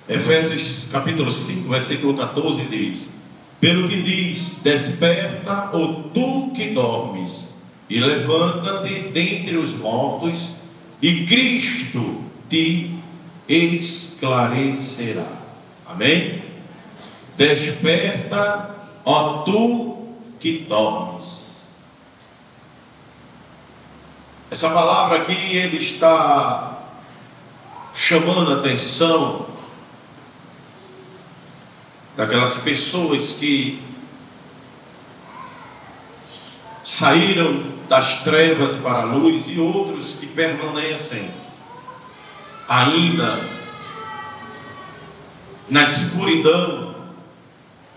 Efésios capítulo 5, versículo 14 diz: pelo que diz, desperta, ó tu que dormes, e levanta-te dentre os mortos, e Cristo te esclarecerá. Amém? Desperta, ó tu que dormes. Essa palavra aqui, ele está chamando a atenção daquelas pessoas que saíram das trevas para a luz e outros que permanecem ainda na escuridão,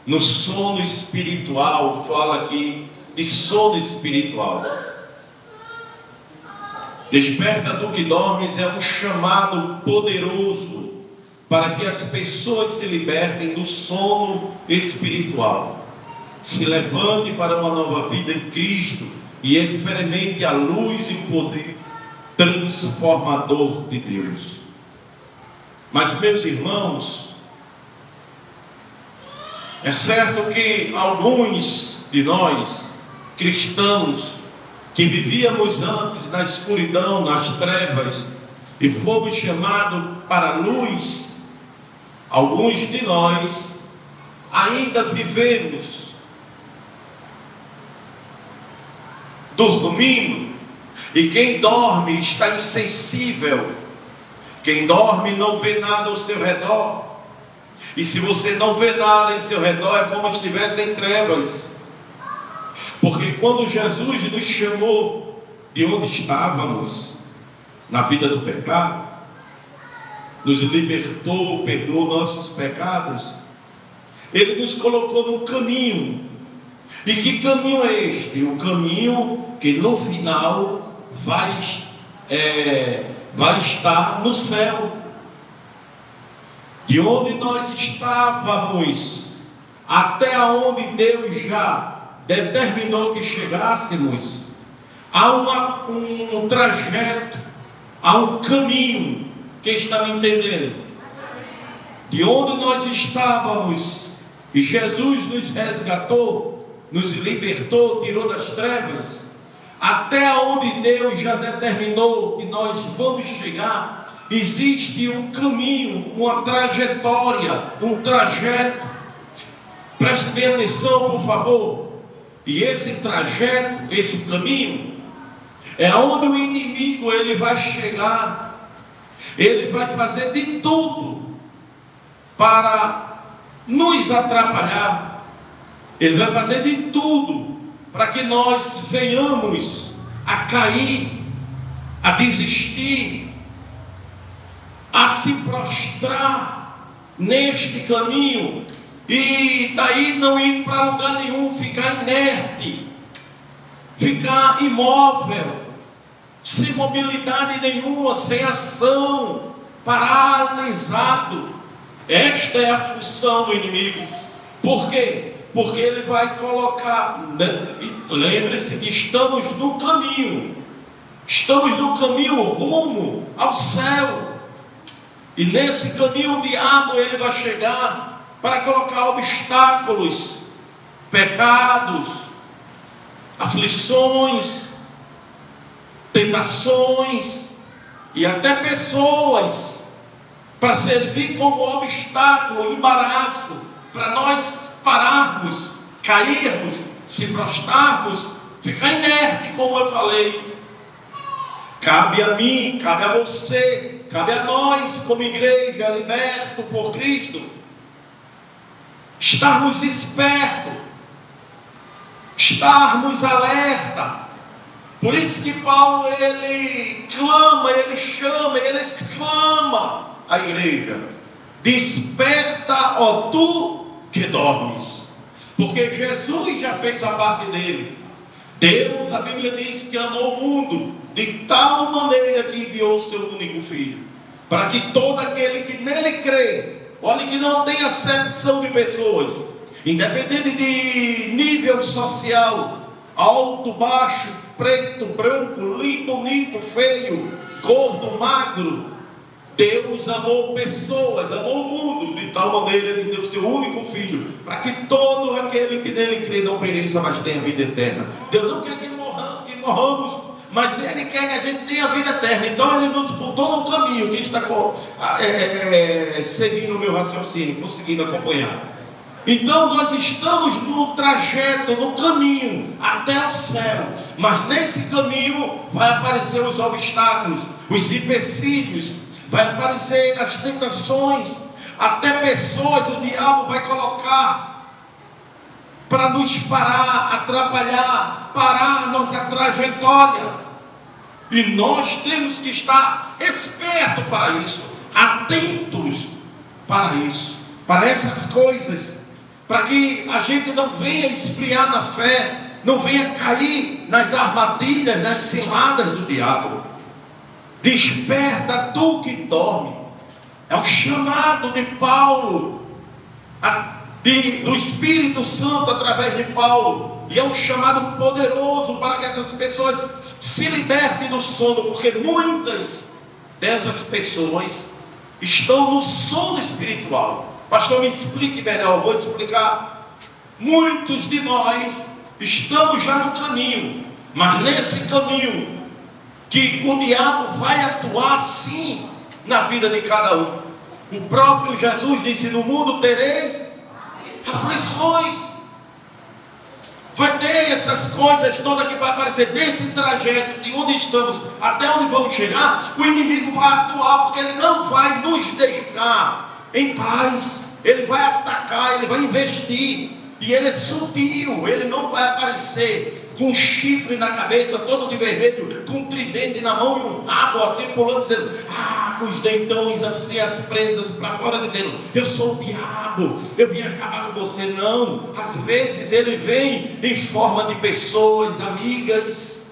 no sono espiritual. Fala aqui de sono espiritual. Desperta tu que dormes é um chamado poderoso para que as pessoas se libertem do sono espiritual, se levante para uma nova vida em Cristo e experimente a luz e o poder transformador de Deus. Mas, meus irmãos, é certo que alguns de nós, cristãos, que vivíamos antes na escuridão, nas trevas, e fomos chamados para a luz, alguns de nós ainda vivemos dormindo, e quem dorme está insensível, quem dorme não vê nada ao seu redor, e se você não vê nada em seu redor, é como se estivesse em trevas. Porque quando Jesus nos chamou de onde estávamos, na vida do pecado, nos libertou, perdoou nossos pecados, Ele nos colocou num caminho. E que caminho é este? O caminho que no final vai estar no céu. De onde nós estávamos até onde Deus já determinou que chegássemos, há um trajeto, há um caminho. Quem está me entendendo? De onde nós estávamos e Jesus nos resgatou, nos libertou, tirou das trevas, até onde Deus já determinou que nós vamos chegar, existe um caminho, uma trajetória, um trajeto. Preste bem atenção, por favor. E esse trajeto, esse caminho, é onde o inimigo ele vai chegar. Ele vai fazer de tudo para nos atrapalhar. Ele vai fazer de tudo para que nós venhamos a cair, a desistir, a se prostrar neste caminho. E daí não ir para lugar nenhum, ficar inerte, ficar imóvel, sem mobilidade nenhuma, sem ação, paralisado. Esta é a função do inimigo. Por quê? Porque ele vai colocar, lembre-se que estamos no caminho rumo ao céu. E nesse caminho o diabo ele vai chegar para colocar obstáculos, pecados, aflições, tentações e até pessoas para servir como obstáculo, embaraço, para nós pararmos, cairmos, se prostrarmos, ficar inerte, como eu falei. Cabe a mim, cabe a você, cabe a nós como igreja liberto por Cristo, estarmos espertos, estarmos alerta. Por isso que Paulo ele clama, ele chama, ele exclama a igreja: desperta, ó tu que dormes. Porque Jesus já fez a parte dele. Deus, a Bíblia diz que amou o mundo de tal maneira que enviou o seu único filho, para que todo aquele que nele crê, olhe que não tem acepção de pessoas, independente de nível social, alto, baixo, preto, branco, lindo, bonito, feio, gordo, magro, Deus amou pessoas, amou o mundo, de tal maneira que deu seu único Filho, para que todo aquele que nele crê não pereça, mas tenha vida eterna. Deus não quer que morramos, mas Ele quer que a gente tenha vida eterna. Então Ele nos botou no caminho. Quem está seguindo o meu raciocínio, conseguindo acompanhar? Então nós estamos no trajeto, no caminho até o céu. Mas nesse caminho vai aparecer os obstáculos, os empecilhos, vai aparecer as tentações, até pessoas o diabo vai colocar para nos parar, atrapalhar, parar a nossa trajetória. E nós temos que estar espertos para isso, atentos para isso, para essas coisas, para que a gente não venha esfriar na fé, não venha cair nas armadilhas, nas ciladas do diabo. Desperta tu que dorme. É o chamado de Paulo, do Espírito Santo através de Paulo. E é um chamado poderoso para que essas pessoas se libertem do sono, porque muitas dessas pessoas estão no sono espiritual. Pastor, me explique melhor. Vou explicar. Muitos de nós estamos já no caminho, mas nesse caminho que o diabo vai atuar sim na vida de cada um. O próprio Jesus disse: no mundo tereis aflições. Vai ter essas coisas todas que vai aparecer nesse trajeto de onde estamos até onde vamos chegar. O inimigo vai atuar, porque ele não vai nos deixar em paz. Ele vai atacar, ele vai investir. E ele é sutil, ele não vai aparecer com um chifre na cabeça, todo de vermelho, com um tridente na mão e um rabo assim pulando, dizendo, com os dentões assim, as presas para fora, dizendo, eu sou o diabo, eu vim acabar com você. Não, às vezes ele vem em forma de pessoas amigas,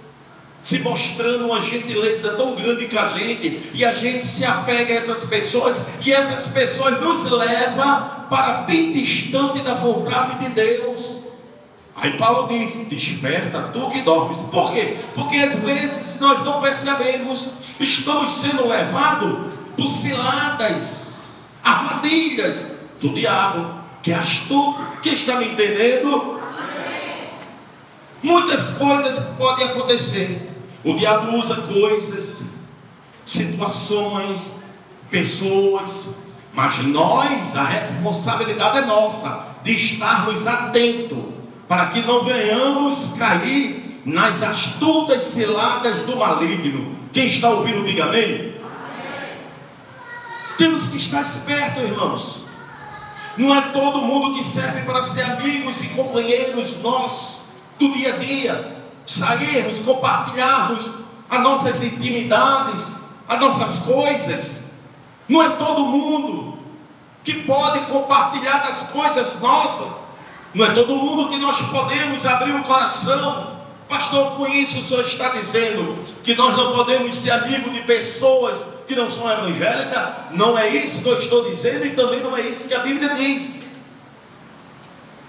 se mostrando uma gentileza tão grande com a gente, e a gente se apega a essas pessoas, e essas pessoas nos levam para bem distante da vontade de Deus. Aí Paulo diz, desperta tu que dormes. Por quê? Porque às vezes nós não percebemos, estamos sendo levados por ciladas, armadilhas do diabo, que é astuto. Quem está me entendendo? Muitas coisas podem acontecer. O diabo usa coisas, situações, pessoas, mas nós, a responsabilidade é nossa, de estarmos atentos, para que não venhamos cair nas astutas ciladas do maligno. Quem está ouvindo, diga amém. Amém. Temos que estar espertos, irmãos. Não é todo mundo que serve para ser amigos e companheiros nossos do dia a dia, sairmos, compartilharmos as nossas intimidades, as nossas coisas. Não é todo mundo que pode compartilhar das coisas nossas. Não é todo mundo que nós podemos abrir o coração. Pastor, com isso o senhor está dizendo que nós não podemos ser amigos de pessoas que não são evangélicas? Não é isso que eu estou dizendo, e também não é isso que a Bíblia diz.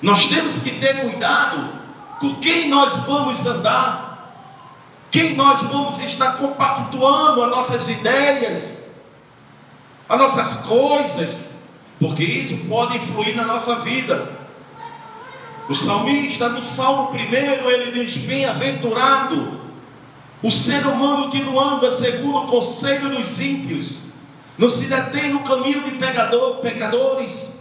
Nós temos que ter cuidado com quem nós vamos andar, quem nós vamos estar compactuando as nossas ideias, as nossas coisas, porque isso pode influir na nossa vida. O salmista, no Salmo 1, ele diz, bem-aventurado o ser humano que não anda segundo o conselho dos ímpios, não se detém no caminho de pecadores,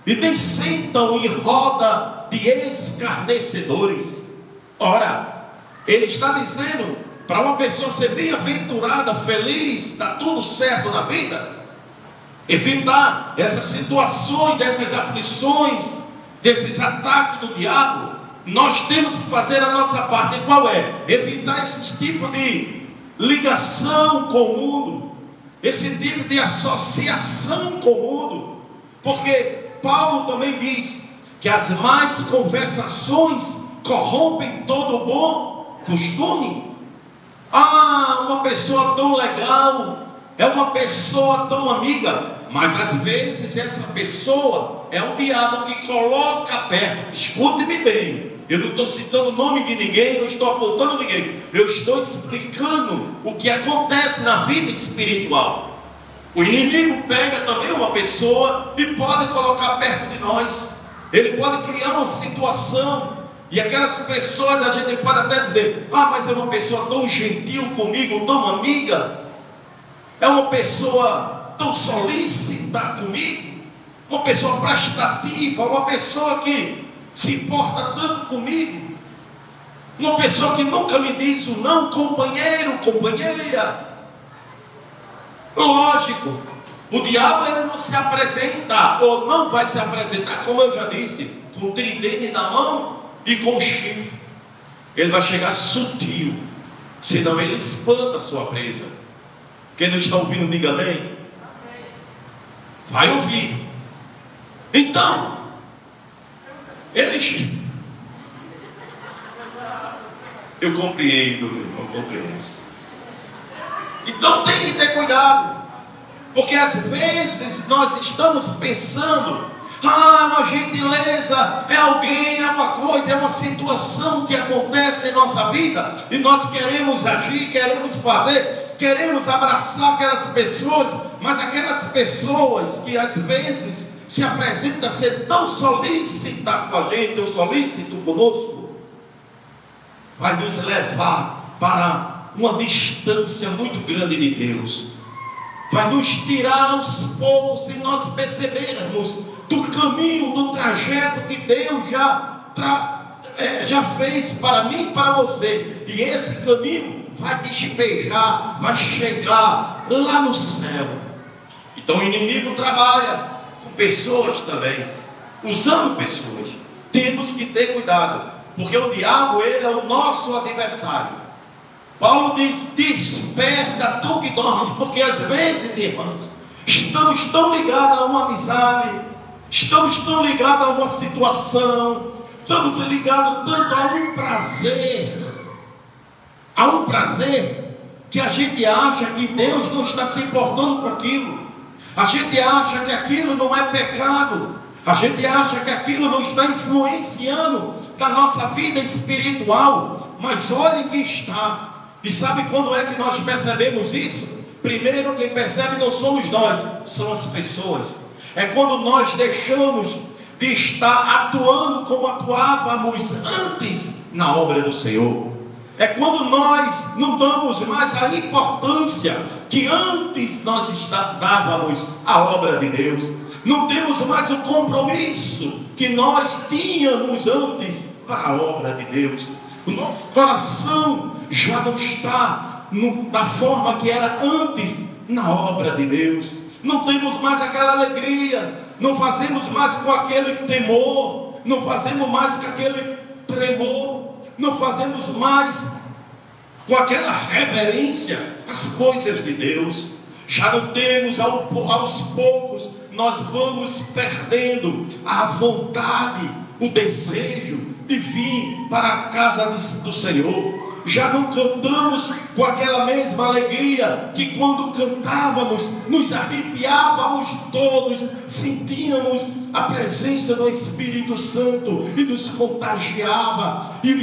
e nem sentam em roda de escarnecedores. Ora, ele está dizendo, para uma pessoa ser bem-aventurada, feliz, dá tudo certo na vida, evitar essas situações, dessas aflições, desses ataques do diabo, nós temos que fazer a nossa parte. Qual é? Evitar esse tipo de ligação com o mundo, esse tipo de associação com o mundo, porque Paulo também diz que as más conversações corrompem todo bom costume. Uma pessoa tão legal, é uma pessoa tão amiga, mas às vezes essa pessoa é o diabo que coloca perto. Escute-me bem, eu não estou citando o nome de ninguém, não estou apontando ninguém, eu estou explicando o que acontece na vida espiritual. O inimigo pega também uma pessoa e pode colocar perto de nós. Ele pode criar uma situação. E aquelas pessoas a gente pode até dizer: ah, mas é uma pessoa tão gentil comigo, tão amiga. É uma pessoa tão solícita comigo. Uma pessoa prestativa, uma pessoa que se importa tanto comigo. Uma pessoa que nunca me diz o não, companheiro, companheira. Lógico, o diabo ele não se apresenta, ou não vai se apresentar, como eu já disse, com o tridente na mão e com o chifre. Ele vai chegar sutil, senão ele espanta a sua presa. Quem não está ouvindo, diga amém. Vai ouvir. Então, eles... Eu compreendo, eu compreendo. Então tem que ter cuidado, porque às vezes nós estamos pensando: ah, uma gentileza, é alguém, é uma coisa, é uma situação que acontece em nossa vida, e nós queremos agir, queremos fazer, queremos abraçar aquelas pessoas, mas aquelas pessoas que às vezes se apresentam a ser tão solícita com a gente, ou solícito conosco, vai nos levar para uma distância muito grande de Deus. Vai nos tirar aos poucos, se nós percebermos, do caminho, do trajeto que Deus já fez para mim e para você. E esse caminho vai despejar, vai chegar lá no céu. Então o inimigo trabalha com pessoas também, usando pessoas. Temos que ter cuidado, porque o diabo, ele é o nosso adversário. Paulo diz: desperta tu que dormes, porque às vezes, irmãos, estamos tão ligados a uma amizade, estamos tão ligados a uma situação, estamos ligados tanto a um prazer, que a gente acha que Deus não está se importando com aquilo, a gente acha que aquilo não é pecado, a gente acha que aquilo não está influenciando na nossa vida espiritual, mas olhe que está. E sabe quando é que nós percebemos isso? Primeiro, quem percebe não somos nós, são as pessoas. É quando nós deixamos de estar atuando como atuávamos antes na obra do Senhor. É quando nós não damos mais a importância que antes nós dávamos à obra de Deus. Não temos mais o compromisso que nós tínhamos antes para a obra de Deus. O nosso coração já não está da forma que era antes na obra de Deus. Não temos mais aquela alegria, não fazemos mais com aquele temor, não fazemos mais com aquele tremor, não fazemos mais com aquela reverência às coisas de Deus. Já não temos, aos poucos nós vamos perdendo a vontade, o desejo de vir para a casa do Senhor. Já não cantamos com aquela mesma alegria que quando cantávamos nos arrepiávamos todos, sentíamos a presença do Espírito Santo e nos contagiava, e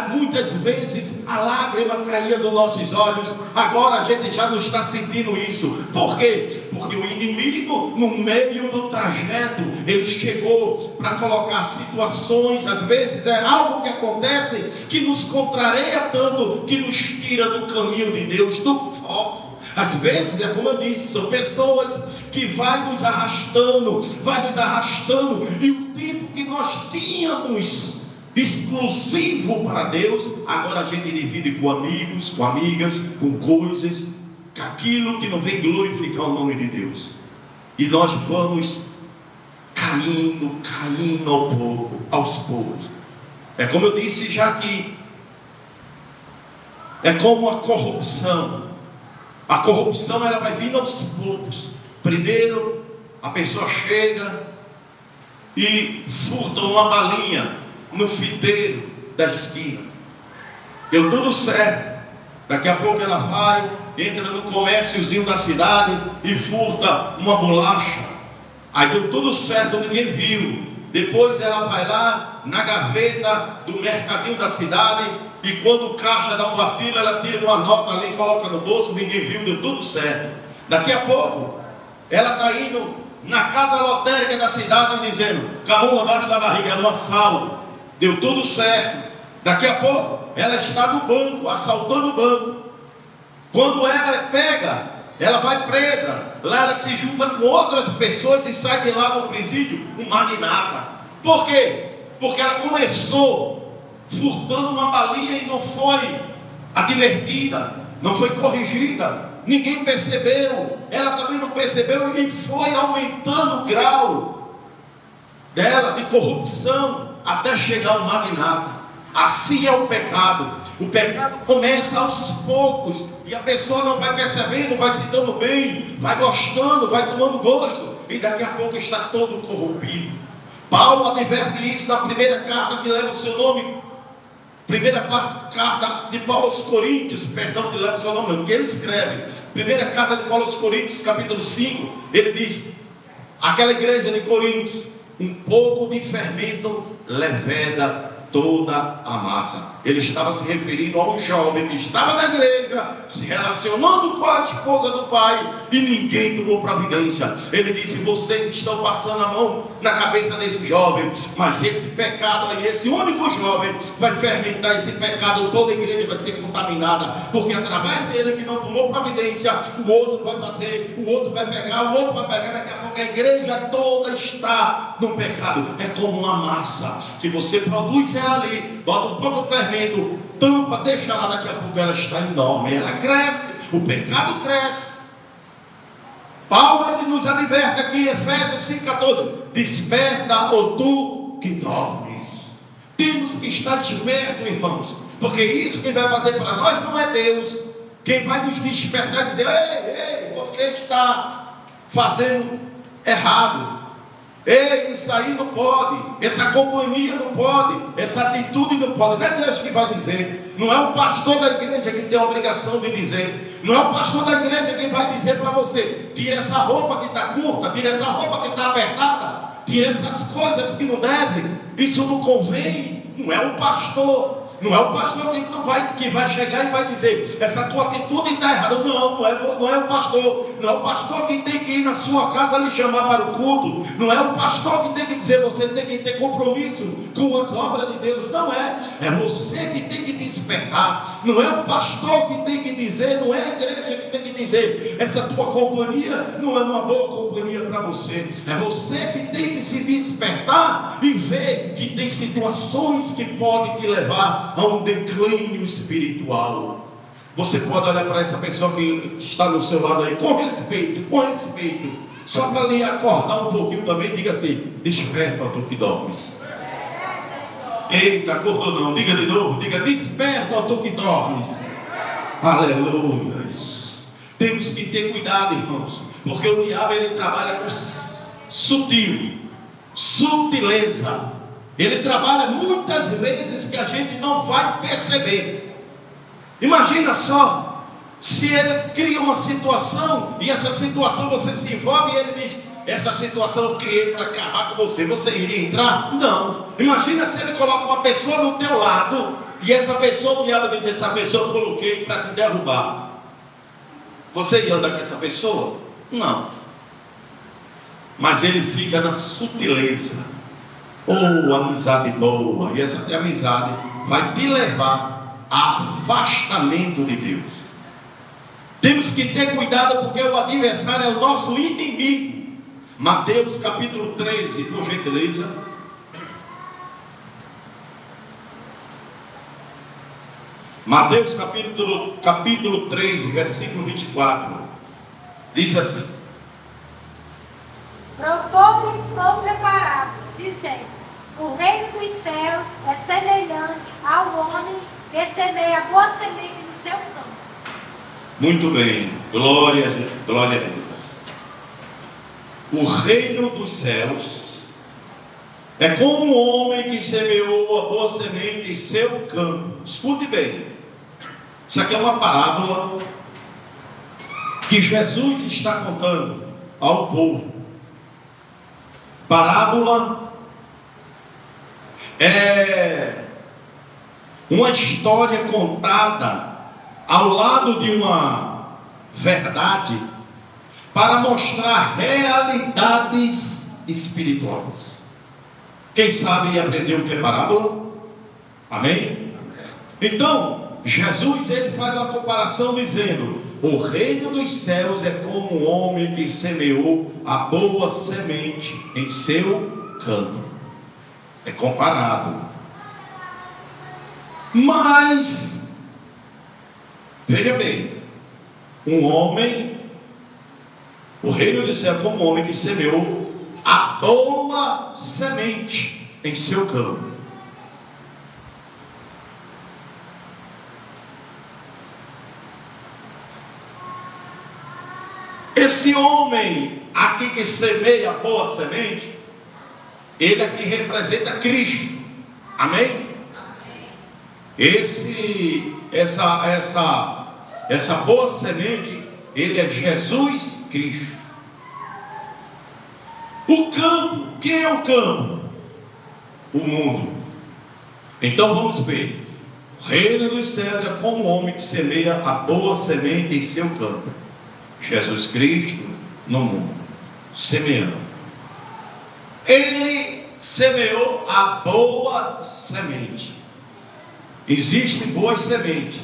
muitas vezes a lágrima caía dos nossos olhos. Agora a gente já não está sentindo isso. Por quê? Porque o inimigo, no meio do trajeto, ele chegou para colocar situações, às vezes é algo que acontece que nos contraria tanto, que nos tira do caminho de Deus, do foco. Às vezes, é como eu disse, são pessoas que vai nos arrastando, e o tempo que nós tínhamos exclusivo para Deus, agora a gente divide com amigos, com amigas, com coisas, com aquilo que não vem glorificar o nome de Deus. E nós vamos caindo aos poucos. É como eu disse já aqui, é como a corrupção. A corrupção, ela vai vindo aos poucos. Primeiro, a pessoa chega e furta uma balinha no fiteiro da esquina. Deu tudo certo. Daqui a pouco ela vai, entra no comérciozinho da cidade e furta uma bolacha. Aí deu tudo certo, ninguém viu. Depois ela vai lá na gaveta do mercadinho da cidade, e quando o caixa dá um vacilo, ela tira uma nota ali e coloca no bolso, ninguém viu, deu tudo certo. Daqui a pouco, ela está indo na casa lotérica da cidade dizendo, com a mão abaixo da barriga, no assalto, deu tudo certo. Daqui a pouco, ela está no banco, assaltando o banco. Quando ela é pega, ela vai presa. Lá ela se junta com outras pessoas e sai de lá no presídio, um magnata. Por quê? Porque ela começou furtando uma balinha e não foi advertida, não foi corrigida. Ninguém percebeu, ela também não percebeu e foi aumentando o grau dela de corrupção até chegar ao magnata. Assim é o pecado. O pecado começa aos poucos e a pessoa não vai percebendo, vai se dando bem, vai gostando, vai tomando gosto e daqui a pouco está todo corrompido. Paulo adverte isso na primeira carta que leva o seu nome, primeira carta de Paulo aos Coríntios, perdão, que leva o seu nome, que ele escreve, primeira carta de Paulo aos Coríntios, capítulo 5, ele diz, aquela igreja de Coríntios, um pouco de fermento leveda toda a massa. Ele estava se referindo a um jovem que estava na igreja, se relacionando com a esposa do pai, e ninguém tomou providência. Ele disse, vocês estão passando a mão na cabeça desse jovem, mas esse pecado aí, esse único jovem, vai fermentar esse pecado, toda a igreja vai ser contaminada, porque através dele que não tomou providência, o outro vai fazer, o outro vai pegar, o outro vai pegar, daqui a pouco a igreja toda está no pecado. É como uma massa, que você produz ela ali, bota um pouco de fermento, tampa, deixa lá, daqui a pouco ela está enorme, ela cresce, o pecado cresce. Paulo ele nos adverte aqui em Efésios 5,14, desperta, ó tu que dormes. Temos que estar despertos, irmãos, porque isso quem vai fazer para nós não é Deus. Quem vai nos despertar e dizer, ei, você está fazendo errado. Ei, isso aí não pode, essa companhia não pode, essa atitude não pode. Não é Deus que vai dizer, não é o pastor da igreja que tem a obrigação de dizer, não é o pastor da igreja que vai dizer para você, tira essa roupa que está curta, tira essa roupa que está apertada, tira essas coisas que não devem, isso não convém. Não é o pastor. Não é o pastor que vai chegar e vai dizer, essa tua atitude está errada. Não é o pastor. Não é o pastor que tem que ir na sua casa lhe chamar para o culto. Não é o pastor que tem que dizer, você tem que ter compromisso com as obras de Deus. Não é. É você que tem que despertar. Não é o pastor que tem que dizer, não é a igreja que tem que dizer, essa tua companhia não é uma boa companhia para você. É você que tem que se despertar e ver que tem situações que podem te levar a um declínio espiritual. Você pode olhar para essa pessoa que está no seu lado aí com respeito, só para lhe acordar um pouquinho também. Diga assim, desperta, tu que dormes. Eita, acordou não, diga de novo, diga, desperta, tu que dormes. Aleluia. Temos que ter cuidado, irmãos, porque o diabo ele trabalha com sutileza. Ele trabalha muitas vezes que a gente não vai perceber. Imagina só, se ele cria uma situação e essa situação você se envolve e ele diz, essa situação eu criei para acabar com você, você iria entrar? Não. Imagina se ele coloca uma pessoa no teu lado e essa pessoa, o diabo diz, essa pessoa eu coloquei para te derrubar. Você ia andar com essa pessoa? Não. Mas ele fica na sutileza. Oh, amizade boa. E essa amizade vai te levar a afastamento de Deus. Temos que ter cuidado, porque o adversário é o nosso inimigo. Mateus capítulo 13, por gentileza. Mateus capítulo 13, versículo 24. Diz assim: Propõe estou preparado, dizendo, o reino dos céus é semelhante ao homem que semeia boa semente no seu campo. Muito bem, glória a Deus. O reino dos céus é como um homem que semeou a boa semente em seu campo. Escute bem, isso aqui é uma parábola que Jesus está contando ao povo. Parábola é uma história contada ao lado de uma verdade para mostrar realidades espirituais. Quem sabe aprendeu o que é parábola? Amém? Então, Jesus ele faz uma comparação dizendo: o reino dos céus é como um homem que semeou a boa semente em seu campo. É comparado. Mas, veja bem, o reino dos céus é como um homem que semeou a boa semente em seu campo. Esse homem aqui que semeia a boa semente, ele aqui representa Cristo. Amém? Essa boa semente, ele é Jesus Cristo. O campo, quem é o campo? O mundo. Então vamos ver. O reino dos céus é como um homem que semeia a boa semente em seu campo. Jesus Cristo no mundo, semeando. Ele semeou a boa semente. Existem boas sementes.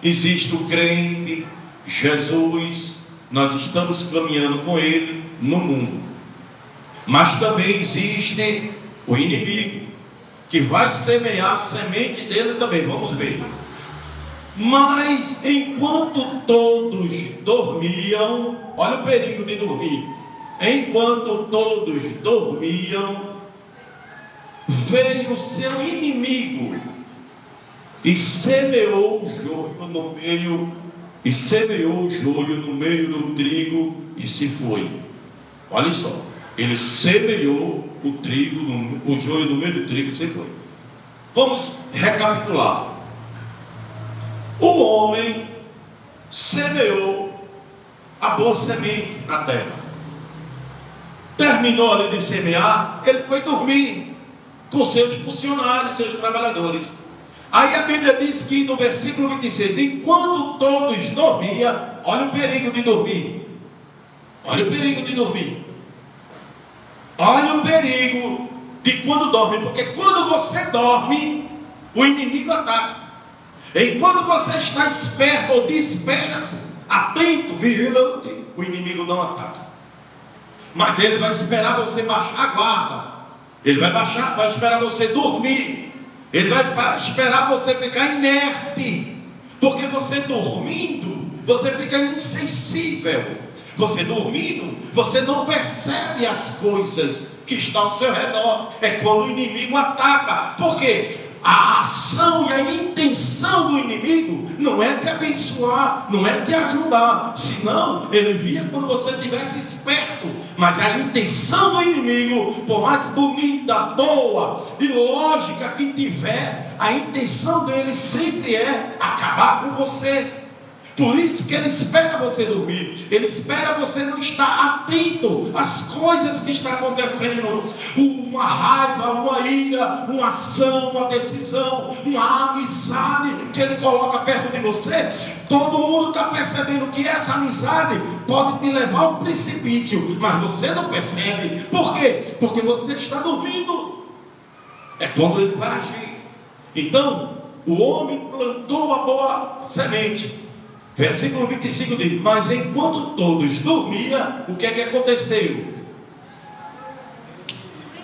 Existe o crente, Jesus, nós estamos caminhando com ele no mundo. Mas também existe o inimigo, que vai semear a semente dele também, vamos ver. Mas enquanto todos dormiam, olha o perigo de dormir. Enquanto todos dormiam, veio o seu inimigo e semeou o joio no meio do trigo e se foi. Olha só, ele semeou o joio no meio do trigo e se foi. Vamos recapitular. O homem semeou a boa semente na terra. Terminou ali de semear, ele foi dormir com seus funcionários, seus trabalhadores. Aí a Bíblia diz que no versículo 26, enquanto todos dormiam, olha o perigo de dormir. Olha o perigo de dormir. Olha o perigo de quando dorme, porque quando você dorme, o inimigo ataca. Enquanto você está esperto ou desperto, atento, vigilante, o inimigo não ataca. Mas ele vai esperar você baixar a guarda. Ele vai esperar você dormir. Ele vai esperar você ficar inerte. Porque você dormindo, você fica insensível. Você dormindo, você não percebe as coisas que estão ao seu redor. É quando o inimigo ataca. Por quê? A ação e a intenção do inimigo não é te abençoar, não é te ajudar. Senão, ele via quando você estivesse esperto. Mas a intenção do inimigo, por mais bonita, boa e lógica que tiver, a intenção dele sempre é acabar com você. Por isso que ele espera você dormir. Ele espera você não estar atento às coisas que estão acontecendo. Uma raiva, uma ira, uma ação, uma decisão, uma amizade que ele coloca perto de você. Todo mundo está percebendo que essa amizade pode te levar ao precipício, mas você não percebe. Por quê? Porque você está dormindo. É quando ele vai agir. Então, o homem plantou a boa semente. Versículo 25 diz: mas enquanto todos dormiam, o que é que aconteceu?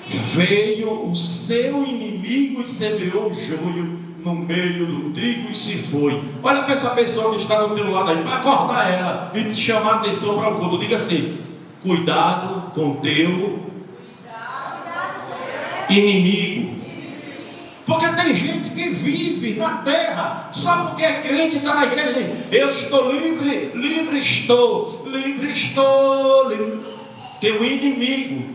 Veio o seu inimigo e semeou o joio no meio do trigo e se foi. Olha para essa pessoa que está do teu lado aí, para acordar ela e te chamar a atenção para o culto. Diga assim: cuidado com teu inimigo. Porque tem gente que vive na terra só porque é crente e está na igreja. Eu estou livre, livre estou. Tem um inimigo.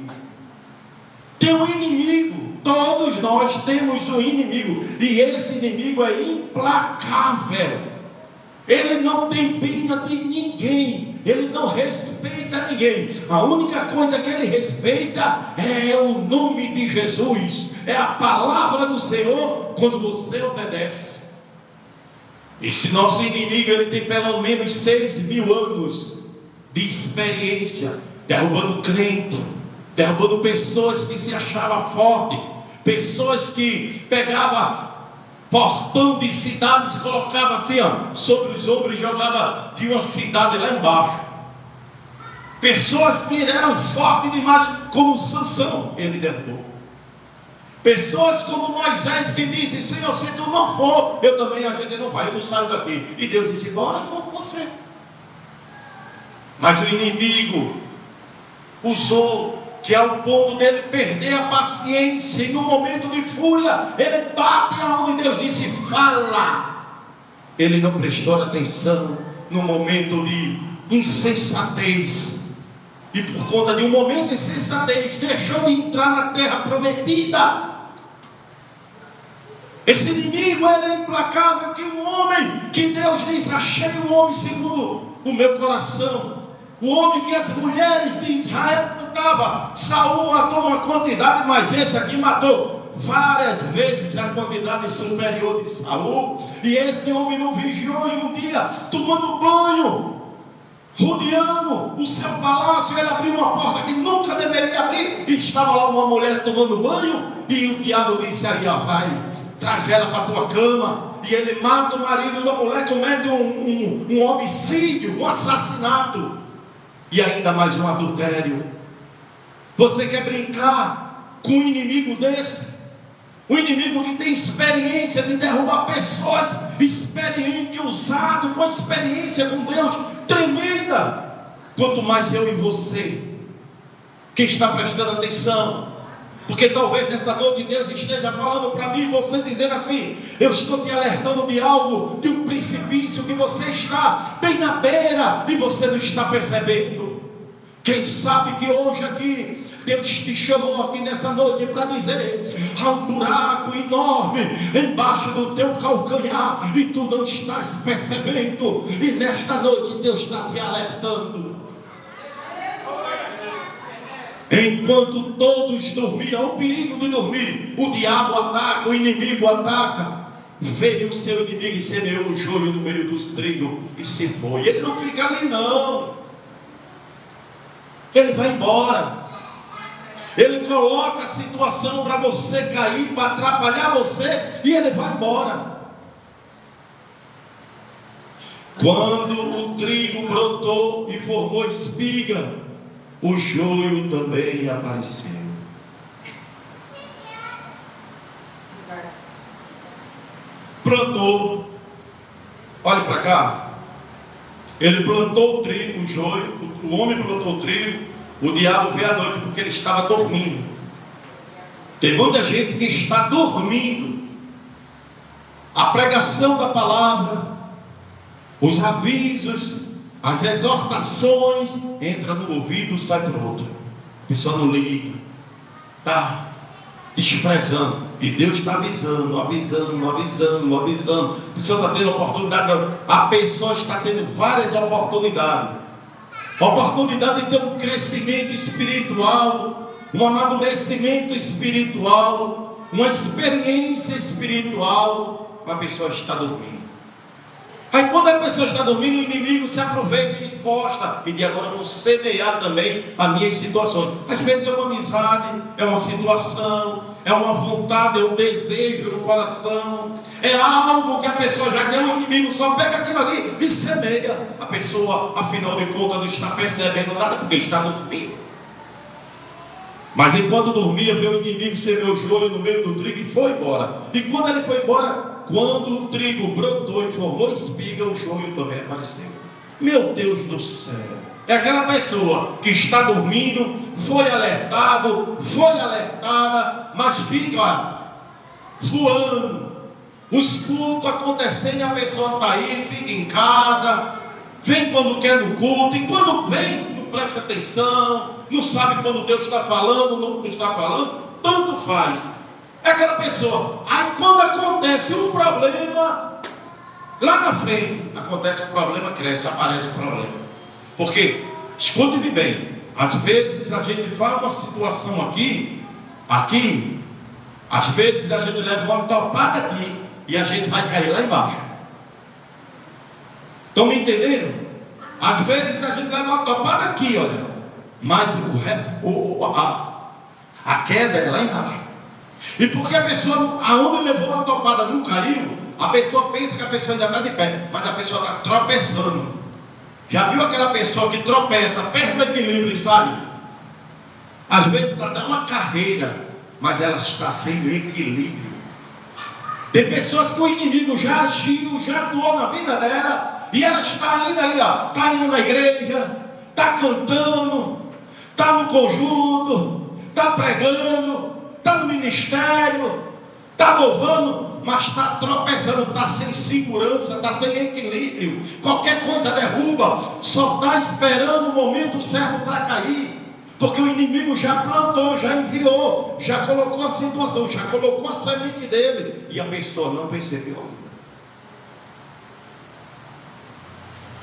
Todos nós temos um inimigo. E esse inimigo é implacável. Ele não tem pena de ninguém. Ele não respeita ninguém. A única coisa que ele respeita é o nome de Jesus. É a palavra do Senhor quando você obedece. Esse nosso inimigo, ele tem pelo menos 6.000 anos de experiência, derrubando crente, derrubando pessoas que se achavam fortes, pessoas que pegavam portão de cidades e colocavam assim, sobre os ombros e jogavam de uma cidade lá embaixo. Pessoas que eram fortes demais, como Sansão, ele derrubou. Pessoas como Moisés, que disse: Senhor, se tu não for, eu também, a gente não vai, eu não saio daqui. E Deus disse: bora, eu vou com você. Mas o inimigo usou, que ao ponto dele perder a paciência, e no momento de fúria, ele bate aonde Deus disse: fala. Ele não prestou atenção no momento de insensatez, e por conta de um momento de insensatez, deixou de entrar na terra prometida. Esse inimigo, ele é implacável, que um homem, que Deus diz: achei um homem segundo o meu coração. O homem que as mulheres de Israel cantavam. Saul matou uma quantidade, mas esse aqui matou várias vezes a quantidade superior de Saul. E esse homem não vigiou, e um dia, tomando banho, rodeando o seu palácio, ele abriu uma porta que nunca deveria abrir, e estava lá uma mulher tomando banho, e o diabo disse: aí, vai, traz ela para a tua cama. E ele mata o marido da mulher, comete um homicídio, um assassinato, e ainda mais um adultério. Você quer brincar com um inimigo desse? Um inimigo que tem experiência de derrubar pessoas, experiente, usado, com experiência com Deus tremenda. Quanto mais eu e você, quem está prestando atenção, porque talvez nessa noite Deus esteja falando para mim e você, dizendo assim: eu estou te alertando de algo, de um precipício que você está bem na beira e você não está percebendo. Quem sabe que hoje aqui Deus te chamou aqui nessa noite para dizer: há um buraco enorme embaixo do teu calcanhar e tu não estás percebendo, e nesta noite Deus está te alertando. Enquanto todos dormiam, o perigo de dormir, o diabo ataca, o inimigo ataca. Veio o seu inimigo e semeou o joio no meio dos trigos e se foi. Ele não fica ali não, ele vai embora. Ele coloca a situação para você cair, para atrapalhar você, e ele vai embora. Quando o trigo brotou e formou espiga, o joio também apareceu. Plantou. Olhe para cá. Ele plantou o trigo, o joio. O homem plantou o trigo. O diabo veio à noite porque ele estava dormindo. Tem muita gente que está dormindo. A pregação da palavra, os avisos, as exortações, entra no ouvido, sai para o outro. A pessoa não liga, está desprezando. E Deus está avisando. A pessoa está tendo oportunidade. A pessoa está tendo várias oportunidades. Oportunidade de ter um crescimento espiritual, um amadurecimento espiritual, uma experiência espiritual. A pessoa está dormindo. Aí quando a pessoa está dormindo, o inimigo se aproveita e encosta e diz: agora eu vou semear também as minhas situações. Às vezes é uma amizade, é uma situação, é uma vontade, é um desejo no coração, é algo que a pessoa já quer. O inimigo só pega aquilo ali e semeia. A pessoa, afinal de contas, não está percebendo nada porque está dormindo. Mas enquanto dormia, veio o inimigo, semeou o joio no meio do trigo e foi embora. E quando ele foi embora, quando o trigo brotou e formou espiga, o joio também apareceu. Meu Deus do céu! É aquela pessoa que está dormindo, foi alertado, foi alertada, mas fica voando. Os cultos acontecendo e a pessoa está aí, fica em casa, vem quando quer no culto, e quando vem, não presta atenção, não sabe quando Deus está falando, não está falando, tanto faz. É aquela pessoa. Aí quando acontece um problema, lá na frente, acontece um problema, cresce, aparece um problema. Porque, escute-me bem, às vezes a gente fala uma situação aqui, às vezes a gente leva uma topada aqui, e a gente vai cair lá embaixo. Estão me entendendo? Às vezes a gente leva uma topada aqui, olha. Mas a queda é lá embaixo. E porque a pessoa, aonde levou uma topada não caiu, a pessoa pensa que a pessoa ainda está de pé, mas a pessoa está tropeçando. Já viu aquela pessoa que tropeça, perde o equilíbrio e sai? Às vezes está dando uma carreira, mas ela está sem equilíbrio. Tem pessoas que o inimigo já agiu, já atuou na vida dela, e ela está ainda aí, ó, está indo na igreja, está cantando, está no conjunto, está pregando, está no ministério, está louvando, mas está tropeçando, está sem segurança, está sem equilíbrio. Qualquer coisa derruba, só está esperando o momento certo para cair. Porque o inimigo já plantou, já enviou, já colocou a situação, já colocou a semente dele, e a pessoa não percebeu.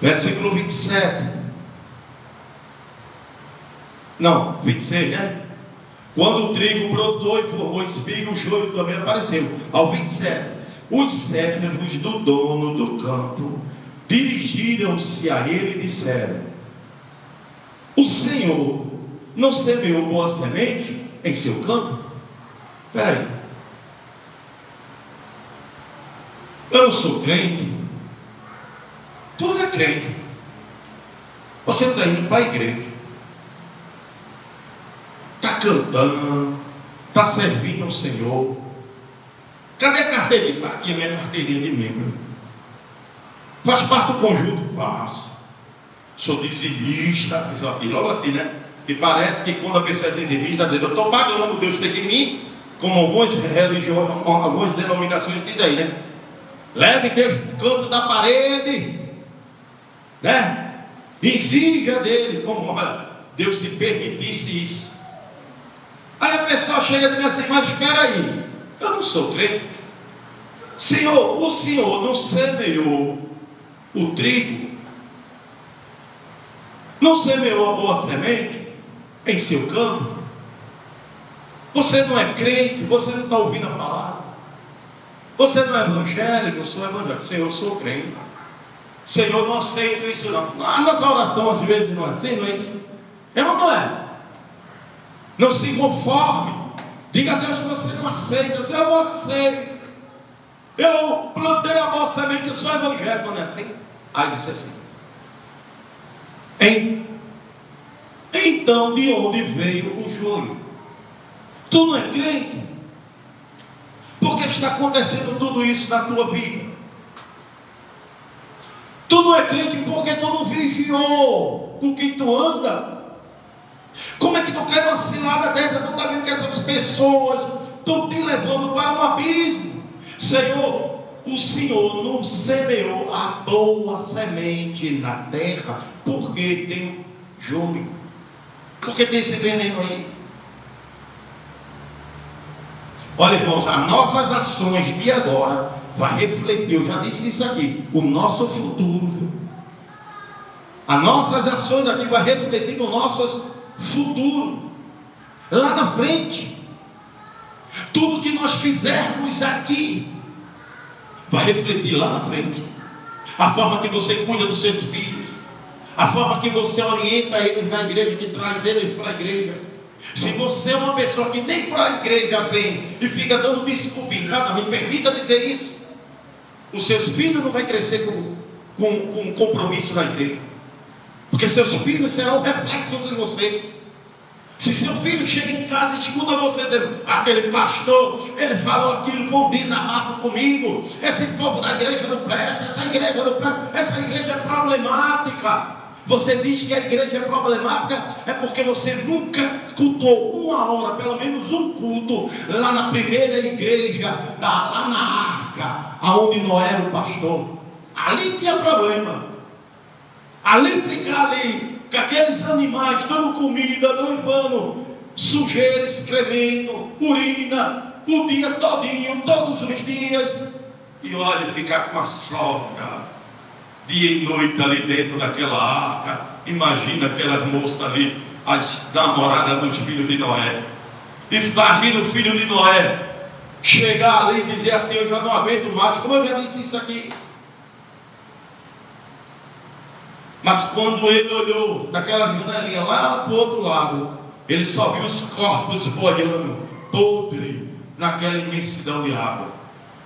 Versículo 27. Não, 26, né? Quando o trigo brotou e formou espiga, o joio também apareceu. Ao 27, os servos do dono do campo dirigiram-se a ele e disseram: o Senhor não semeou boa semente em seu campo? Espera aí, eu não sou crente. Tu não é crente. Você está indo para a igreja, está cantando, está servindo ao Senhor. Cadê a carteirinha? Está aqui a minha carteirinha de membro. Faz parte do conjunto? Faço. Sou dizimista. E logo assim, né? E parece que quando a pessoa é dizimista, diz: eu estou pagando, Deus tem que vir. Como algumas religiões, algumas denominações dizem aí, né? Leve Deus para o canto da parede, né? Exija dele, como olha, Deus se permitisse isso. Aí a pessoa chega e diz assim: mas espera aí, eu não sou crente. Senhor, o Senhor não semeou o trigo, não semeou a boa semente em seu campo? Você não é crente, você não está ouvindo a palavra, você não é evangélico. Eu sou evangélico. Senhor, eu sou crente. Senhor, não aceito isso não. A nossa oração às vezes não é assim, não é isso? É ou não é? Não se conforme. Diga a Deus que você não aceita. Senhor, eu não aceito. Eu plantei a boa semente, eu sou evangélico, não é assim? Aí disse assim: então de onde veio o joio? Tu não é crente? Por que está acontecendo tudo isso na tua vida? Tu não é crente porque tu não vigiou com quem tu anda. Como é que tu cai numa cilada dessa? Tu está vendo que essas pessoas estão te levando para um abismo. Senhor, o Senhor não semeou a boa semente na terra porque tem joio, porque tem esse veneno aí. Olha, irmãos, as nossas ações de agora vai refletir, eu já disse isso aqui, o nosso futuro. As nossas ações aqui vai refletir no nosso futuro, lá na frente. Tudo que nós fizermos aqui vai refletir lá na frente. A forma que você cuida dos seus filhos, a forma que você orienta eles na igreja, que traz eles para a igreja. Se você é uma pessoa que nem para a igreja vem e fica dando desculpa em casa, me permita dizer isso, os seus filhos não vão crescer com compromisso na igreja, porque seus filhos serão um reflexo de você. Se seu filho chega em casa e escuta você dizendo: aquele pastor, ele falou aquilo, foi um desabafo comigo, esse povo da igreja não presta, essa igreja não presta, essa igreja é problemática. Você diz que a igreja é problemática, é porque você nunca cultuou uma hora, pelo menos um culto, lá na primeira igreja, lá na arca, aonde Noé era o pastor. Ali tinha problema. Ali ficar ali, com aqueles animais dando comida, noivando, sujeira, excremento, urina, o dia todinho, todos os dias. E olha, ficar com a sogra dia e noite ali dentro daquela arca. Imagina aquela moça ali, as namoradas dos filhos de Noé. Imagina o filho de Noé chegar ali e dizer assim: eu já não aguento mais. Como eu já disse isso aqui, Mas quando ele olhou daquela janelinha lá para o outro lado, ele só viu os corpos boiando, podre, naquela imensidão de água.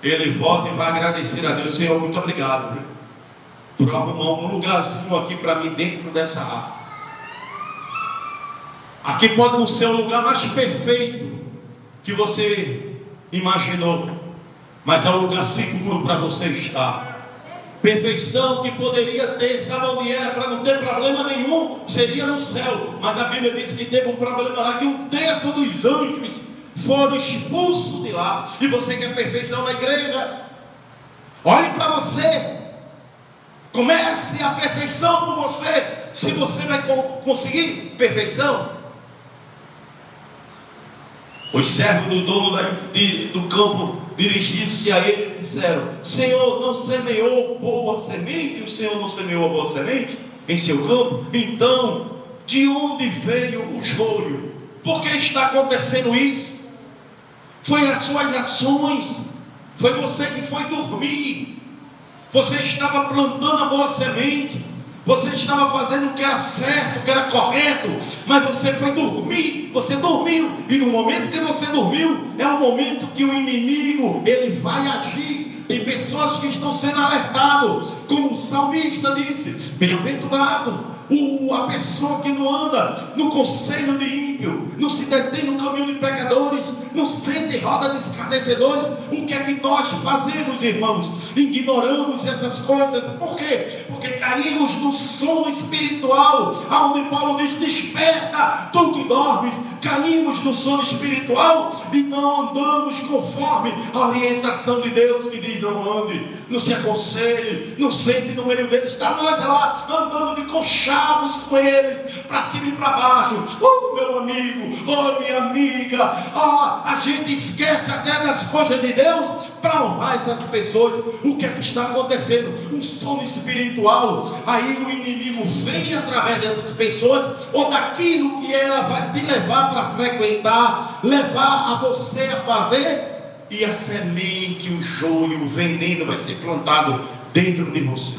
Ele volta e vai agradecer a Deus. Senhor, muito obrigado, viu, por arrumar um lugarzinho aqui para mim dentro dessa água. Aqui pode não ser o lugar mais perfeito que você imaginou, mas é um lugar seguro para você estar. Perfeição que poderia ter, sabe onde era, para não ter problema nenhum, seria no céu. Mas a Bíblia diz que teve um problema lá, que 1/3 dos anjos foram expulsos de lá. E você quer perfeição na igreja? Olhe para você, comece a perfeição por você. Se você vai conseguir perfeição, os servos do dono do campo dirigiram-se a ele e disseram: Senhor, não semeou boa semente? O Senhor não semeou a boa semente em seu campo? Então, de onde veio o joio? Por que está acontecendo isso? Foi as suas ações. Foi você que foi dormir. Você estava plantando a boa semente. Você estava fazendo o que era certo, o que era correto, mas você foi dormir, você dormiu, e no momento que você dormiu, é o momento que o inimigo, ele vai agir. Tem pessoas que estão sendo alertadas, como o salmista disse: bem-aventurado a pessoa que não anda no conselho de ímpio, não se detém no caminho de pecadores, não sente roda de escarnecedores. O que é que nós fazemos, irmãos? Ignoramos essas coisas. Por quê? Porque caímos no sono espiritual, aonde Paulo diz: desperta, tu que dormes. Caímos no sono espiritual e não andamos conforme a orientação de Deus, que diz: não ande, não se aconselhe, não sente no meio deles. Está nós lá andando de conchavos com eles, para cima e para baixo. Meu amigo, minha amiga, a gente esquece até das coisas de Deus para honrar essas pessoas. O que é que está acontecendo? Um sono espiritual. Aí o inimigo vem através dessas pessoas, ou daquilo que ela vai te levar para frequentar, levar a você a fazer, e a semente, o joio, o veneno vai ser plantado dentro de você.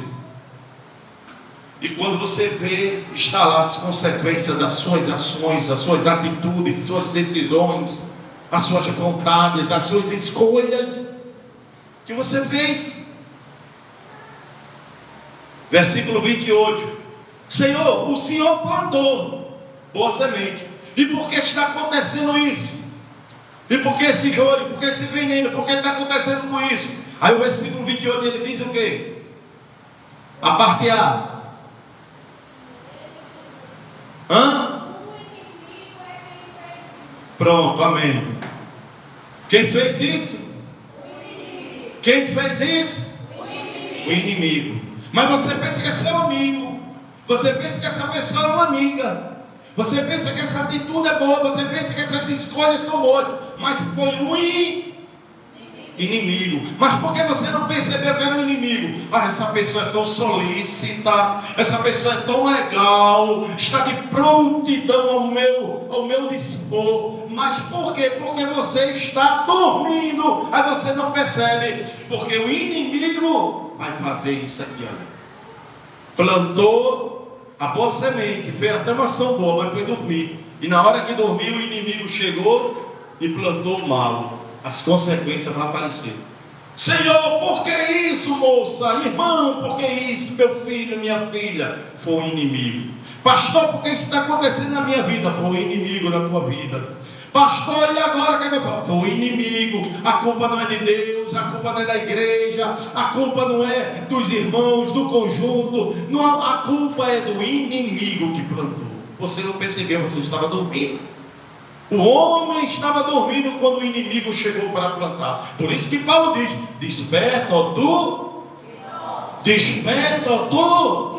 E quando você vê, está lá as consequências das suas ações, as suas atitudes, suas decisões, as suas vontades, as suas escolhas que você fez. Versículo 28. Senhor, o Senhor plantou boa semente. E por que está acontecendo isso? E por que esse joio? Por que esse veneno? Por que está acontecendo com isso? Aí o versículo 28 ele diz o quê? A parte A. Pronto, amém. Quem fez isso? Quem fez isso? O inimigo. Mas você pensa que é seu amigo. Você pensa que essa pessoa é uma amiga. Você pensa que essa atitude é boa. Você pensa que essas escolhas são boas. Mas foi um inimigo. Mas por que você não percebeu que era um inimigo? Essa pessoa é tão solícita, essa pessoa é tão legal, está de prontidão ao meu dispor. Mas por quê? Porque você está dormindo. Aí você não percebe. Porque o inimigo vai fazer isso aqui, olha. Plantou a boa semente, fez até uma ação boa, mas foi dormir. E na hora que dormiu, o inimigo chegou e plantou o mal. As consequências vão aparecer. Senhor, por que isso, moça? Irmão, por que isso? Meu filho, minha filha? Foi o inimigo. Pastor, por que isso está acontecendo na minha vida? Foi o inimigo na tua vida. Pastor, e agora que eu falo? Foi o inimigo. A culpa não é de Deus, a culpa não é da igreja, a culpa não é dos irmãos, do conjunto. Não, a culpa é do inimigo que plantou. Você não percebeu, você estava dormindo. O homem estava dormindo quando o inimigo chegou para plantar. Por isso que Paulo diz: desperta, ó tu. Desperta, ó tu.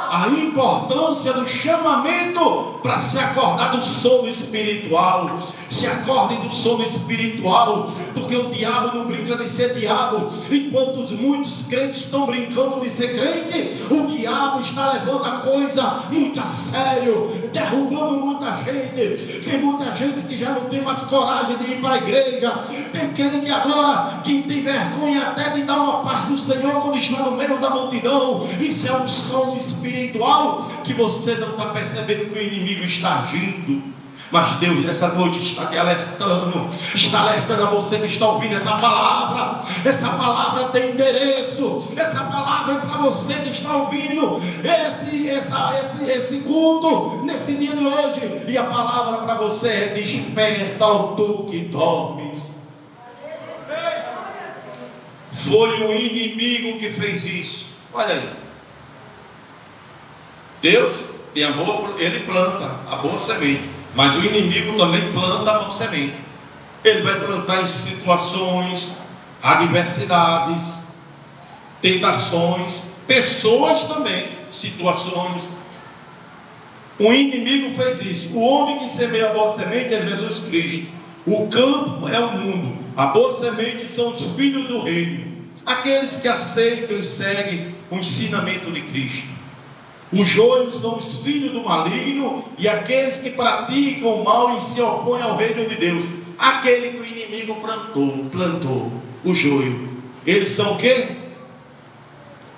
A importância do chamamento para se acordar do sono espiritual, se Se acordem do sono espiritual, porque o diabo não brinca de ser diabo. Enquanto muitos crentes estão brincando de ser crente, o diabo está levando a coisa muito a sério, derrubando muita gente. Tem muita gente que já não tem mais coragem de ir para a igreja. Tem crente agora que tem vergonha até de dar uma paz do Senhor quando está no meio da multidão. Isso é um sono espiritual que você não está percebendo que o inimigo está agindo. Mas Deus nessa noite está te alertando, está alertando a você que está ouvindo essa palavra. Essa palavra tem endereço, essa palavra é para você que está ouvindo esse culto nesse dia de hoje. E a palavra para você é: desperta, ó tu que dormes. Foi o inimigo que fez isso. Olha aí, Deus tem amor, ele planta a boa semente, mas o inimigo também planta a boa semente. Ele vai plantar em situações, adversidades, tentações, pessoas também, situações. O inimigo fez isso. O homem que semeia a boa semente é Jesus Cristo. O campo é o mundo. A boa semente são os filhos do reino, aqueles que aceitam e seguem o ensinamento de Cristo. Os joios são os filhos do maligno e aqueles que praticam o mal e se opõem ao reino de Deus. Aquele que o inimigo plantou o joio. Eles são o quê?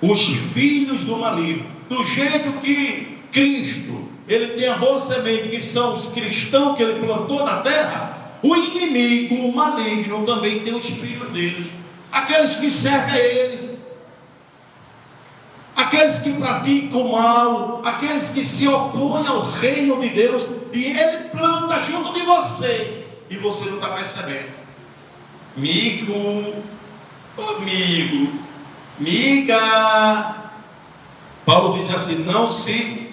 Os filhos do maligno. Do jeito que Cristo, ele tem a boa semente, que são os cristãos que ele plantou na terra, o inimigo, o maligno, também tem os filhos dele. Aqueles que servem a eles. Aqueles que praticam o mal, aqueles que se opõem ao reino de Deus, e ele planta junto de você, e você não está percebendo. Amigo, miga. Paulo diz assim: não se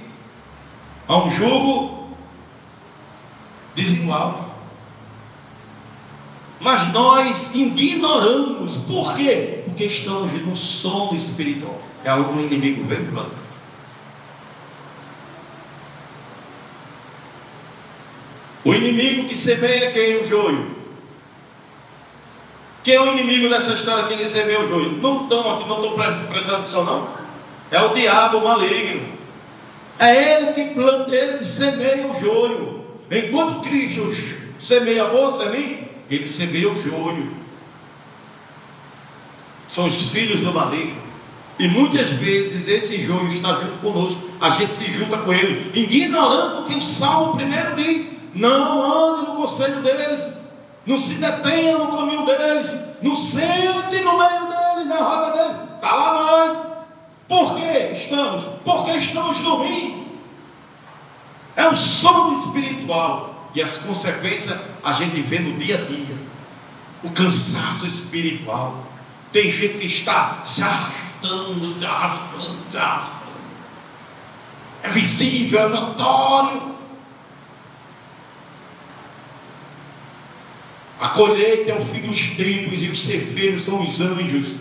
a um jugo desigual. Mas nós ignoramos. Por quê? Porque estamos no sono espiritual. É algo que o inimigo vem plano. O inimigo que semeia quem? O joio. Quem é o inimigo dessa história? Quem semeia o joio? Não estão aqui, não estão prestando atenção, não. É o diabo, o maligno. É ele que planta, ele que semeia o joio. Enquanto Cristo semeia a boa semente, ele semeia o joio. São os filhos do maligno. E muitas vezes esse joio está junto conosco. A gente se junta com ele, ignorando que o Salmo primeiro diz: não ande no conselho deles, não se detenha no caminho deles, não sente no meio deles, na roda deles. Está lá nós. Por que estamos? Porque estamos dormindo. É um sono espiritual. E as consequências a gente vê no dia a dia. O cansaço espiritual. Tem gente que está se arrastando. É visível, é notório. A colheita é o fim dos tempos e os ceifeiros são os anjos.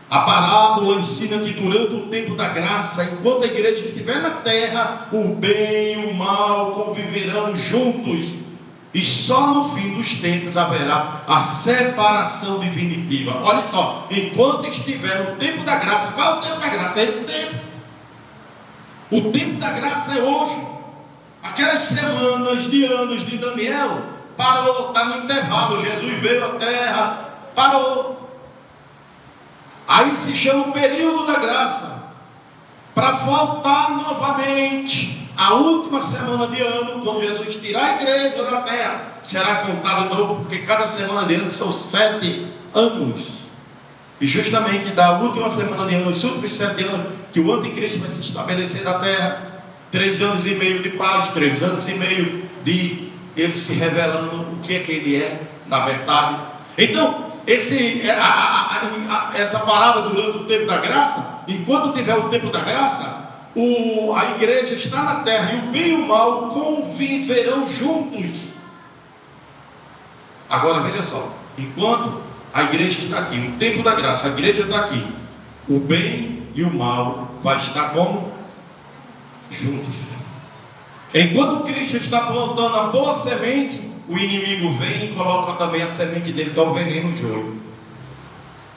A parábola ensina que durante o tempo da graça, enquanto a igreja estiver na terra, o bem e o mal conviverão juntos. E só no fim dos tempos haverá a separação definitiva. Olha só, enquanto estiver no tempo da graça, qual é o tempo da graça? É esse tempo. O tempo da graça é hoje. Aquelas semanas de anos de Daniel parou, está no intervalo. Jesus veio à terra, parou. Aí se chama o período da graça, para voltar novamente. A última semana de ano, quando Jesus tirar a igreja da terra, será contada de novo, porque cada semana de ano são 7 anos. E justamente da última semana de ano, os últimos 7 anos, que o anticristo vai se estabelecer na terra, 3 anos e meio de paz, 3 anos e meio de ele se revelando o que é que ele é, na verdade. Então, essa palavra durante o tempo da graça, enquanto tiver o tempo da graça, a igreja está na terra e o bem e o mal conviverão juntos. Agora veja só, enquanto a igreja está aqui, o tempo da graça, a igreja está aqui, o bem e o mal vai estar como? Juntos. Enquanto Cristo está plantando a boa semente, o inimigo vem e coloca também a semente dele, que é o veneno, o joio.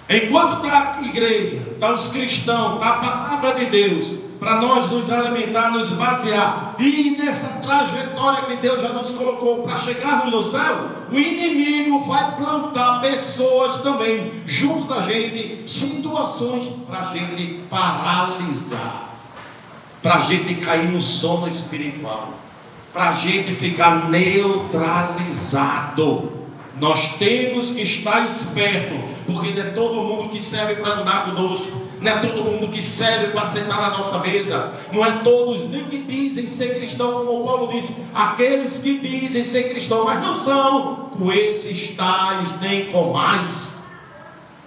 Enquanto está a igreja, está os cristãos, está a palavra de Deus, para nós nos alimentar, nos basear, e nessa trajetória que Deus já nos colocou para chegarmos no céu, o inimigo vai plantar pessoas também, junto da gente, situações para a gente paralisar, para a gente cair no sono espiritual, para a gente ficar neutralizado. Nós temos que estar esperto, porque não é todo mundo que serve para andar conosco, não é todo mundo que serve para sentar na nossa mesa, não é todos nem que dizem ser cristão, como o Paulo disse, aqueles que dizem ser cristão, mas não são, com esses tais nem com mais.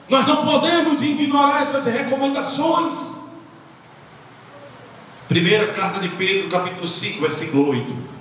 Nós não podemos ignorar essas recomendações. Primeira carta de Pedro, capítulo 5, versículo 8.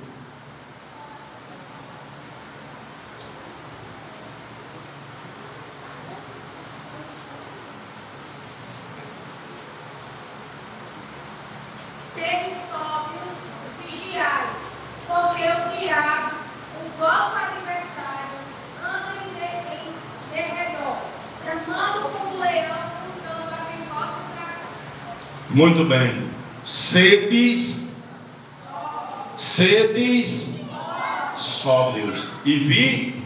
Muito bem. Sedes sóbrios e vigiai.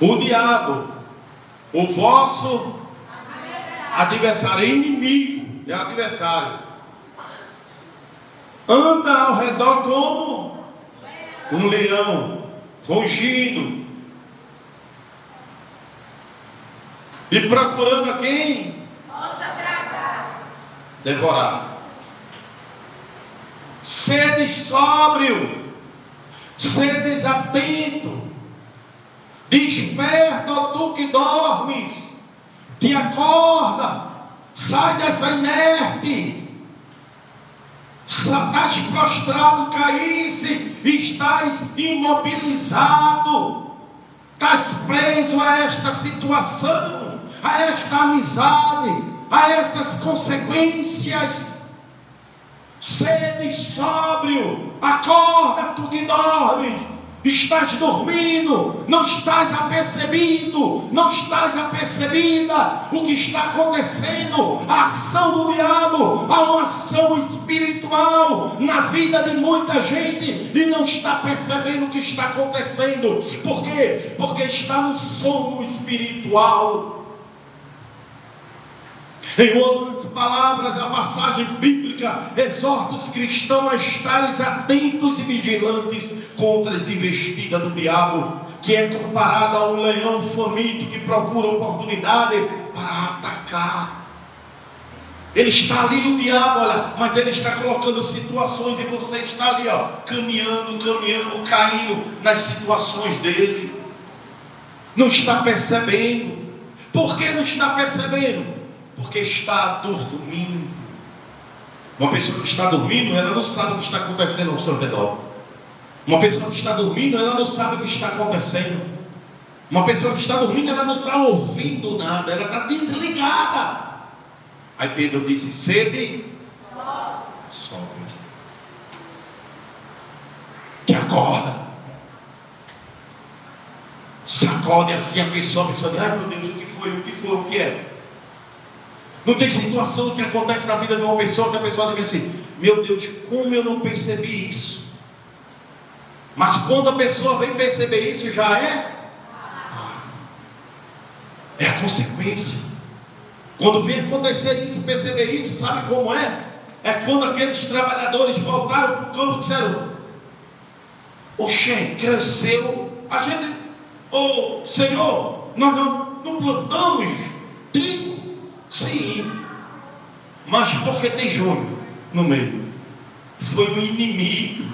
O diabo, o vosso adversário, inimigo, é adversário, anda ao redor como um leão, rugindo e procurando a quem devorar. Sedes sóbrio, sedes atento, desperta, ó tu que dormes, te acorda, sai dessa inerte, estás prostrado, caísse, estás imobilizado, estás preso a esta situação, a esta amizade, a essas consequências. Sede sóbrio, acorda tu que dormes, estás dormindo, não estás apercebido, não estás apercebida o que está acontecendo, a ação do diabo, há uma ação espiritual na vida de muita gente e não está percebendo o que está acontecendo. Por quê? Porque está no sono espiritual. Em outras palavras, a passagem bíblica exorta os cristãos a estarem atentos e vigilantes contra as investidas do diabo, que é comparado a um leão faminto que procura oportunidade para atacar. Ele está ali, o diabo, olha, mas ele está colocando situações e você está ali, ó, caminhando, caindo nas situações dele. Não está percebendo. Por que não está percebendo? Porque está dormindo. Uma pessoa que está dormindo, ela não sabe o que está acontecendo ao seu redor. Uma pessoa que está dormindo, ela não sabe o que está acontecendo. Uma pessoa que está dormindo, ela não está ouvindo nada, ela está desligada. Aí Pedro disse: sede sóbrio. Que acorda. Sacode assim a pessoa diz: ai meu Deus, o que foi, o que é? Não tem situação que acontece na vida de uma pessoa que a pessoa diz assim: meu Deus, como eu não percebi isso? Mas quando a pessoa vem perceber isso, já é a consequência. Quando vem acontecer isso, perceber isso, sabe como é? É quando aqueles trabalhadores voltaram para o campo e disseram: oxê, cresceu. A gente, Senhor, nós não plantamos trigo. Sim, mas porque tem joio no meio. Foi o inimigo.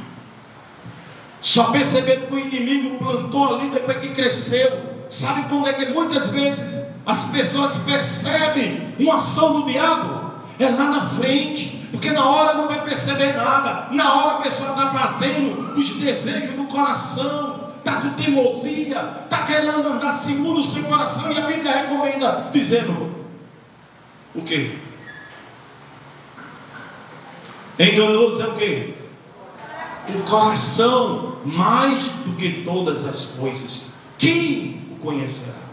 Só perceberam que o inimigo plantou ali depois que cresceu. Sabe quando é que muitas vezes as pessoas percebem uma ação do diabo? É lá na frente, porque na hora não vai perceber nada. Na hora a pessoa está fazendo os desejos do coração, está com teimosia, está querendo andar segundo o seu coração. E a Bíblia recomenda, dizendo: o quê? Enganoso é o quê? O coração, mais do que todas as coisas. Quem o conhecerá?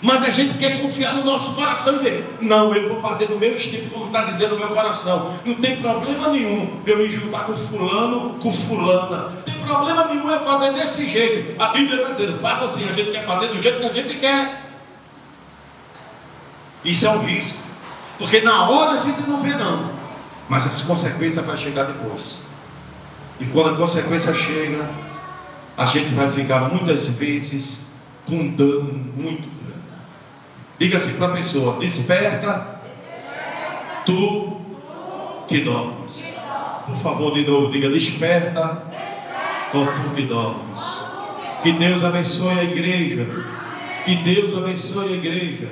Mas a gente quer confiar no nosso coração e dizer: não, eu vou fazer do meu estilo, como está dizendo o meu coração. Não tem problema nenhum eu me juntar com fulano, com fulana. Não tem problema nenhum eu fazer desse jeito. A Bíblia está dizendo: faça assim, a gente quer fazer do jeito que a gente quer. Isso é um risco, porque na hora a gente não vê não, mas as consequências vão chegar depois. E quando a consequência chega, a gente vai ficar muitas vezes com um dano muito grande. Diga assim para a pessoa: desperta, tu que dormes. Por favor, de novo, diga: desperta, ó tu que dormes. Que Deus abençoe a igreja. Que Deus abençoe a igreja.